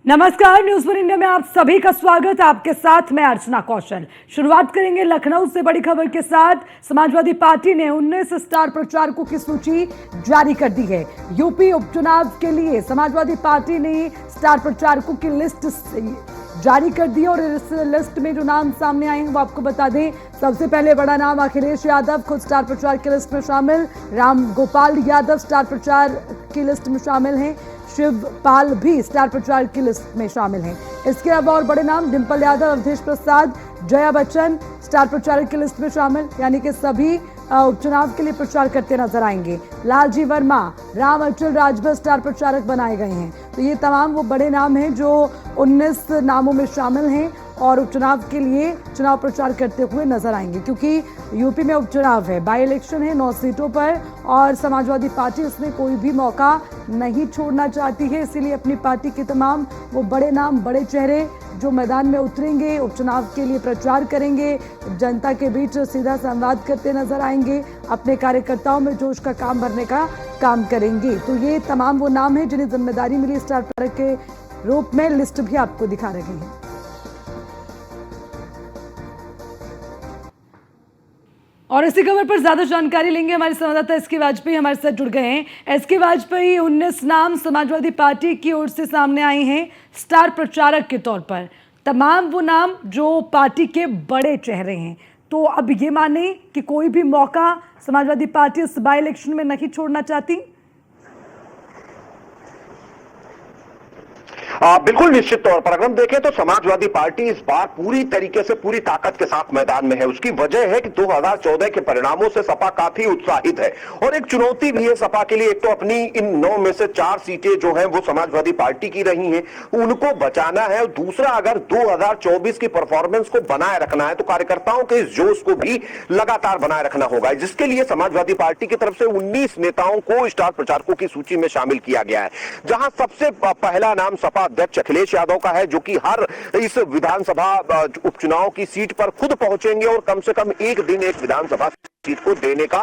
नमस्कार, news one India में आप सभी का स्वागत। आपके साथ मैं अर्चना कौशल। शुरुआत करेंगे लखनऊ से बड़ी खबर के साथ। समाजवादी पार्टी ने 19 स्टार प्रचारकों की सूची जारी कर दी है। यूपी उपचुनाव के लिए समाजवादी पार्टी ने स्टार प्रचारकों की लिस्ट जारी कर दी और इस लिस्ट में जो नाम सामने आए हैं वो आपको बता दें। सबसे पहले बड़ा नाम अखिलेश यादव खुद स्टार प्रचार की लिस्ट में शामिल। राम गोपाल यादव स्टार प्रचार की लिस्ट में शामिल हैं। शिवपाल भी स्टार प्रचार की लिस्ट में शामिल हैं। इसके अलावा और बड़े नाम डिंपल यादव, अवधेश प्रसाद, जया बच्चन स्टार प्रचारक की लिस्ट में शामिल, यानी कि सभी उपचुनाव के लिए प्रचार करते नजर आएंगे। लालजी वर्मा, राम अचल राजभर स्टार प्रचारक बनाए गए हैं। तो ये तमाम वो बड़े नाम हैं जो 19 नामों में शामिल हैं और उपचुनाव के लिए चुनाव प्रचार करते हुए नजर आएंगे, क्योंकि यूपी में उपचुनाव है, बाई इलेक्शन है 9 सीटों पर और समाजवादी पार्टी इसमें कोई भी मौका नहीं छोड़ना चाहती है। इसीलिए अपनी पार्टी के तमाम वो बड़े नाम, बड़े चेहरे जो मैदान में उतरेंगे, उपचुनाव के लिए प्रचार करेंगे, जनता के बीच सीधा संवाद करते नजर आएंगे, अपने कार्यकर्ताओं में जोश का काम भरने का काम करेंगे। तो ये तमाम वो नाम हैं जिन्हें जिम्मेदारी मिली स्टार प्रचारक के रूप में। लिस्ट भी आपको दिखा रहे हैं। और इसी खबर पर ज्यादा जानकारी लेंगे हमारे संवाददाता एसके वाजपेयी हमारे साथ जुड़ गए हैं। एसके वाजपेयी, 19 नाम समाजवादी पार्टी की ओर से सामने आए हैं स्टार प्रचारक के तौर पर। तमाम वो नाम जो पार्टी के बड़े चेहरे हैं। तो अब ये माने कि कोई भी मौका समाजवादी पार्टी इस बाई इलेक्शन में नहीं छोड़ना चाहती। बिल्कुल निश्चित तौर पर अगर हम देखें तो समाजवादी पार्टी इस बार पूरी तरीके से पूरी ताकत के साथ मैदान में है। उसकी वजह है कि 2014 के परिणामों से सपा काफी उत्साहित है और एक चुनौती भी है सपा के लिए। एक तो अपनी इन 9 में से 4 सीटें जो हैं वो समाजवादी पार्टी की रही हैं, उनको बचाना है। और दूसरा, अगर 2024 की परफॉर्मेंस को बनाए रखना है तो कार्यकर्ताओं के इस जोश को भी लगातार बनाए रखना होगा, जिसके लिए समाजवादी पार्टी की तरफ से 19 नेताओं को स्टार प्रचारकों की सूची में शामिल किया गया है। जहां सबसे पहला नाम सपा अध्यक्ष अखिलेश यादव का है, जो कि हर इस विधानसभा उपचुनाव की सीट पर खुद पहुंचेंगे और कम से कम एक दिन एक विधानसभा सीट को देने का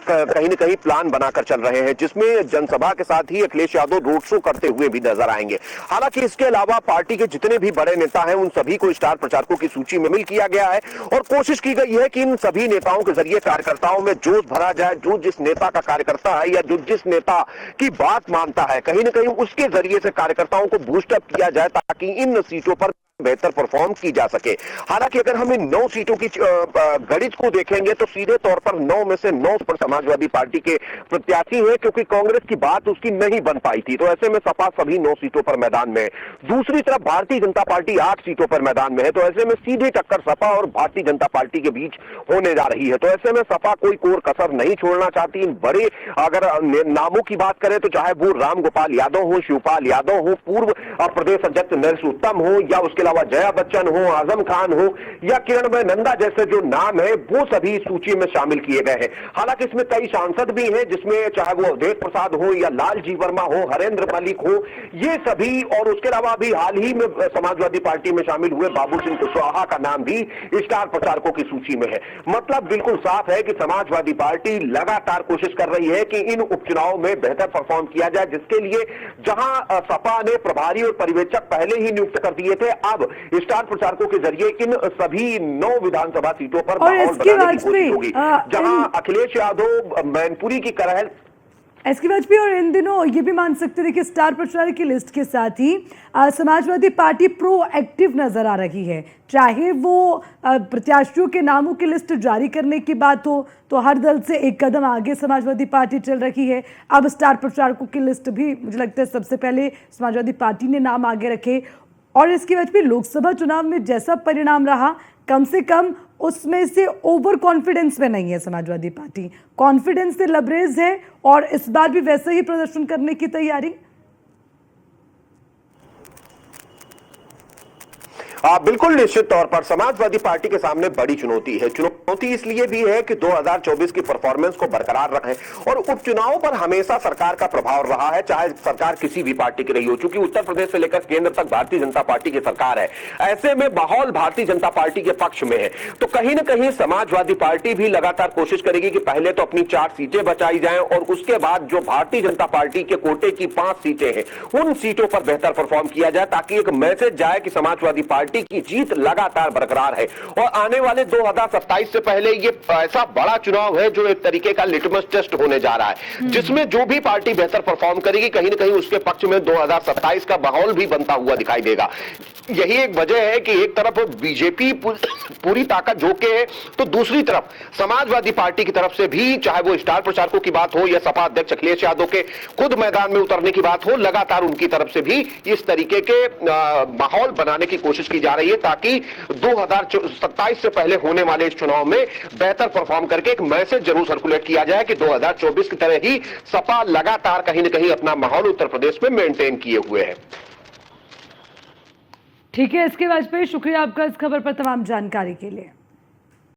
कहीं न कहीं प्लान बनाकर चल रहे हैं, जिसमें जनसभा के साथ ही अखिलेश यादव रोड शो करते हुए भी नजर आएंगे। हालांकि इसके अलावा पार्टी के जितने भी बड़े नेता हैं उन सभी को स्टार प्रचारकों की सूची में मिल किया गया है और कोशिश की गई है कि इन सभी नेताओं के जरिए कार्यकर्ताओं में जोश भरा जाए। जो जिस नेता का कार्यकर्ता है या जो जिस नेता की बात मानता है, कहीं न कहीं उसके जरिए से कार्यकर्ताओं को बूस्टअप किया जाए ताकि इन सीटों पर बेहतर परफॉर्म की जा सके। हालांकि अगर हम इन 9 सीटों की गणित को देखेंगे तो सीधे तौर पर 9 में से 9 पर समाजवादी पार्टी के प्रत्याशी हैं, क्योंकि कांग्रेस की बात उसकी नहीं बन पाई थी। तो ऐसे में सपा सभी 9 सीटों पर मैदान में है। दूसरी तरफ भारतीय जनता पार्टी 8 सीटों पर मैदान में है। तो ऐसे में सीधे टक्कर सपा और भारतीय जनता पार्टी के बीच होने जा रही है। तो ऐसे में सपा कोई कोर कसर नहीं छोड़ना चाहती। इन बड़े अगर नामों की बात करें तो चाहे वो राम गोपाल यादव हो, शिवपाल यादव हो, पूर्व प्रदेश अध्यक्ष नरेश उत्तम हो, या उसके अलावा जया बच्चन हो, आजम खान हो या किरणमय नंदा जैसे जो नाम है वो सभी सूची में शामिल किए गए हैं। हालांकि इसमें कई सांसद भी हैं, जिसमें चाहे वो अवधेश प्रसाद हो या लालजी वर्मा हो, हरेंद्र मलिक हो, ये सभी, और उसके अलावा भी हाल ही में समाजवादी पार्टी में शामिल हुए बाबू सिंह कुशवाहा का नाम भी स्टार प्रचारकों की सूची में है। मतलब बिल्कुल साफ है कि समाजवादी पार्टी लगातार कोशिश कर रही है कि इन उपचुनाव में बेहतर परफॉर्म किया जाए, जिसके लिए जहां सपा ने प्रभारी और पर्यवेक्षक पहले ही नियुक्त कर दिए थे, अब स्टार प्रचारकों के जरिए इन सभी 9 विधानसभा सीटों पर माहौल बनाने की कोशिश होगी, जहां अखिलेश यादव मैनपुरी की करहल। एसके वाजपेयी, और इन दिनों ये भी मान सकते थे कि स्टार प्रचारक की लिस्ट के साथ ही समाजवादी पार्टी प्रोएक्टिव नजर आ रही है। चाहे वो प्रत्याशियों के नामों की लिस्ट जारी करने की बात हो तो हर दल से एक कदम आगे समाजवादी पार्टी चल रही है। अब स्टार प्रचारकों की लिस्ट भी मुझे लगता है सबसे पहले समाजवादी पार्टी ने नाम आगे रखे। और इसकी वजह से लोकसभा चुनाव में जैसा परिणाम रहा, कम से कम उसमें से ओवर कॉन्फिडेंस में नहीं है समाजवादी पार्टी, कॉन्फिडेंस से लबरेज है और इस बार भी वैसे ही प्रदर्शन करने की तैयारी। बिल्कुल निश्चित तौर पर समाजवादी पार्टी के सामने बड़ी चुनौती है। चुनौती इसलिए भी है कि 2024 की परफॉर्मेंस को बरकरार रखें और उपचुनाव पर हमेशा सरकार का प्रभाव रहा है, चाहे सरकार किसी भी पार्टी की रही हो। चूंकि उत्तर प्रदेश से लेकर केंद्र तक भारतीय जनता पार्टी की सरकार है, ऐसे में माहौल भारतीय जनता पार्टी के पक्ष में है। तो कहीं ना कहीं समाजवादी पार्टी भी लगातार कोशिश करेगी कि पहले तो अपनी 4 सीटें बचाई जाएं और उसके बाद जो भारतीय जनता पार्टी के कोटे की 5 सीटें हैं उन सीटों पर बेहतर परफॉर्म किया जाए, ताकि एक मैसेज जाए कि समाजवादी पार्टी की जीत लगातार बरकरार है। और आने वाले 2027 से पहले ये ऐसा बड़ा चुनाव है जो एक तरीके का लिटमस टेस्ट होने जा रहा है, जिसमें जो भी पार्टी बेहतर परफॉर्म करेगी कहीं ना कहीं उसके पक्ष में 2027 का माहौल भी बनता हुआ दिखाई देगा। यही एक वजह है कि एक तरफ बीजेपी पूरी ताकत झोंके है, तो दूसरी तरफ समाजवादी पार्टी की तरफ से भी, चाहे वो स्टार प्रचारकों की बात हो या सपा अध्यक्ष अखिलेश यादव के खुद मैदान में उतरने की बात हो, लगातार उनकी तरफ से भी इस तरीके के माहौल बनाने की कोशिश की जा रही है, ताकि 2027 से पहले होने वाले इस चुनाव में बेहतर परफॉर्म करके एक मैसेज जरूर सर्कुलेट किया जाए कि 2024 की तरह ही सपा लगातार कहीं ना कहीं अपना माहौल उत्तर प्रदेश में मेंटेन किए हुए है। ठीक है, इसके वाजपेयी, शुक्रिया आपका इस खबर पर तमाम जानकारी के लिए।